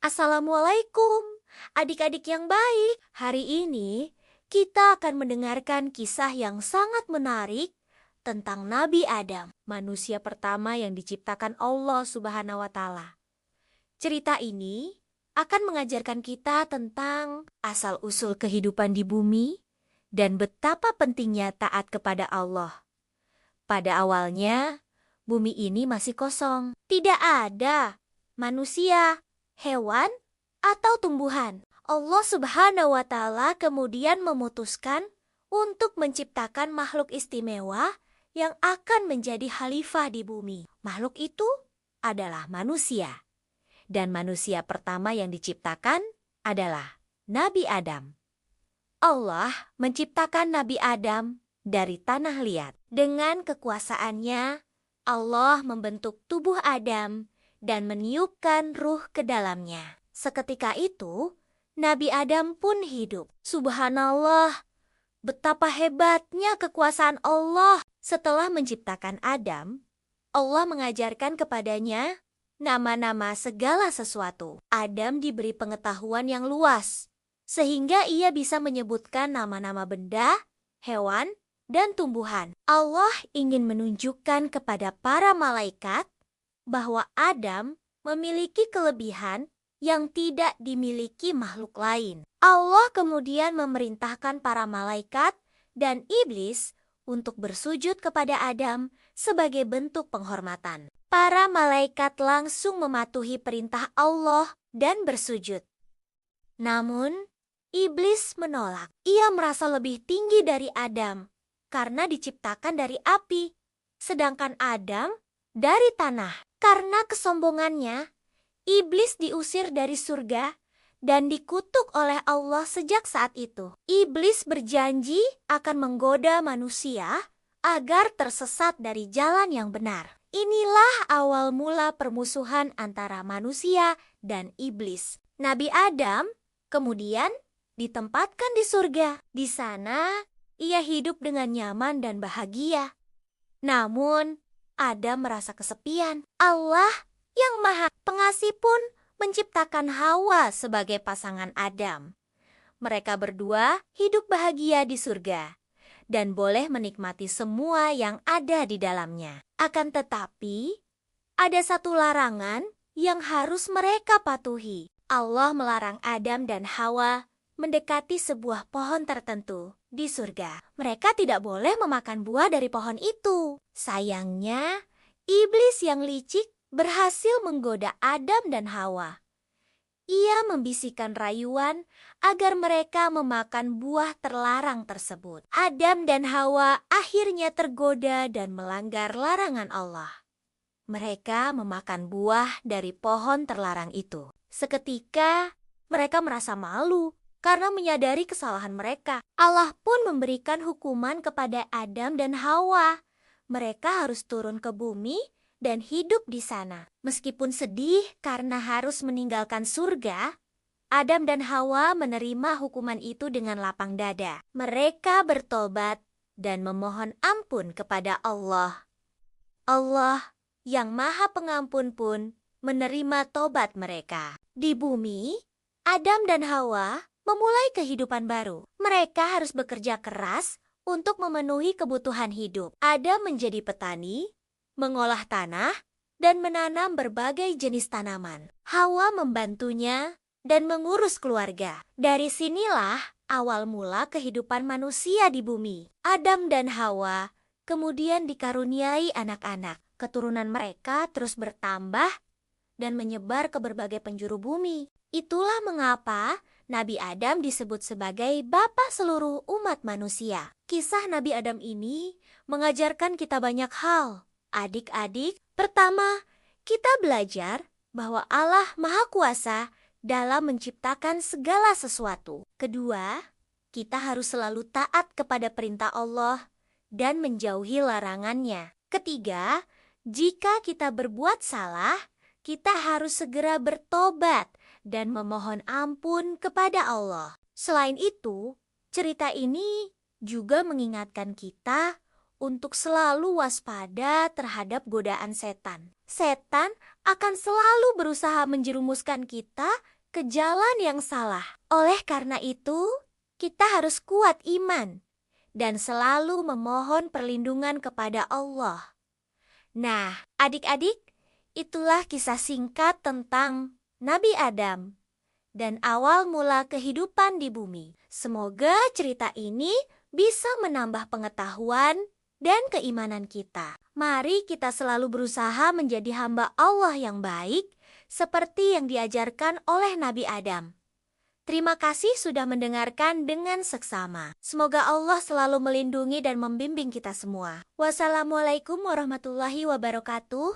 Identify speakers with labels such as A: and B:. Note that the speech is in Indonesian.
A: Assalamualaikum, adik-adik yang baik. Hari ini kita akan mendengarkan kisah yang sangat menarik tentang Nabi Adam, manusia pertama yang diciptakan Allah Subhanahu wa Ta'ala. Cerita ini akan mengajarkan kita tentang asal-usul kehidupan di bumi dan betapa pentingnya taat kepada Allah. Pada awalnya, bumi ini masih kosong, tidak ada manusia, hewan, atau tumbuhan. Allah Subhanahu wa Ta'ala kemudian memutuskan untuk menciptakan makhluk istimewa yang akan menjadi khalifah di bumi. Makhluk itu adalah manusia. Dan manusia pertama yang diciptakan adalah Nabi Adam. Allah menciptakan Nabi Adam dari tanah liat. Dengan kekuasaannya, Allah membentuk tubuh Adam dan meniupkan ruh ke dalamnya. Seketika itu, Nabi Adam pun hidup. Subhanallah, betapa hebatnya kekuasaan Allah. Setelah menciptakan Adam, Allah mengajarkan kepadanya nama-nama segala sesuatu. Adam diberi pengetahuan yang luas, sehingga ia bisa menyebutkan nama-nama benda, hewan, dan tumbuhan. Allah ingin menunjukkan kepada para malaikat bahwa Adam memiliki kelebihan yang tidak dimiliki makhluk lain. Allah kemudian memerintahkan para malaikat dan iblis untuk bersujud kepada Adam sebagai bentuk penghormatan. Para malaikat langsung mematuhi perintah Allah dan bersujud. Namun, iblis menolak. Ia merasa lebih tinggi dari Adam karena diciptakan dari api, sedangkan Adam dari tanah. Karena kesombongannya, iblis diusir dari surga dan dikutuk oleh Allah sejak saat itu. Iblis berjanji akan menggoda manusia agar tersesat dari jalan yang benar. Inilah awal mula permusuhan antara manusia dan iblis. Nabi Adam kemudian ditempatkan di surga. Di sana, ia hidup dengan nyaman dan bahagia. Namun, Adam merasa kesepian. Allah yang Maha Pengasih pun menciptakan Hawa sebagai pasangan Adam. Mereka berdua hidup bahagia di surga dan boleh menikmati semua yang ada di dalamnya. Akan tetapi, ada satu larangan yang harus mereka patuhi. Allah melarang Adam dan Hawa mendekati sebuah pohon tertentu di surga. Mereka tidak boleh memakan buah dari pohon itu. Sayangnya, iblis yang licik berhasil menggoda Adam dan Hawa. Ia membisikkan rayuan agar mereka memakan buah terlarang tersebut. Adam dan Hawa akhirnya tergoda dan melanggar larangan Allah. Mereka memakan buah dari pohon terlarang itu. Seketika, mereka merasa malu karena menyadari kesalahan mereka. Allah pun memberikan hukuman kepada Adam dan Hawa. Mereka harus turun ke bumi dan hidup di sana. Meskipun sedih karena harus meninggalkan surga, Adam dan Hawa menerima hukuman itu dengan lapang dada. Mereka bertobat dan memohon ampun kepada Allah. Allah yang Maha Pengampun pun menerima tobat mereka. Di bumi, Adam dan Hawa memulai kehidupan baru. Mereka harus bekerja keras untuk memenuhi kebutuhan hidup. Adam menjadi petani, mengolah tanah, dan menanam berbagai jenis tanaman. Hawa membantunya dan mengurus keluarga. Dari sinilah awal mula kehidupan manusia di bumi. Adam dan Hawa kemudian dikaruniai anak-anak. Keturunan mereka terus bertambah dan menyebar ke berbagai penjuru bumi. Itulah mengapa Nabi Adam disebut sebagai bapa seluruh umat manusia. Kisah Nabi Adam ini mengajarkan kita banyak hal. Adik-adik, pertama, kita belajar bahwa Allah Maha Kuasa dalam menciptakan segala sesuatu. Kedua, kita harus selalu taat kepada perintah Allah dan menjauhi larangannya. Ketiga, jika kita berbuat salah, kita harus segera bertobat dan memohon ampun kepada Allah. Selain itu, cerita ini juga mengingatkan kita untuk selalu waspada terhadap godaan setan. Setan akan selalu berusaha menjerumuskan kita ke jalan yang salah. Oleh karena itu, kita harus kuat iman dan selalu memohon perlindungan kepada Allah. Nah, adik-adik, itulah kisah singkat tentang Nabi Adam dan awal mula kehidupan di bumi. Semoga cerita ini bisa menambah pengetahuan dan keimanan kita. Mari kita selalu berusaha menjadi hamba Allah yang baik, seperti yang diajarkan oleh Nabi Adam. Terima kasih sudah mendengarkan dengan seksama. Semoga Allah selalu melindungi dan membimbing kita semua. Wassalamualaikum warahmatullahi wabarakatuh.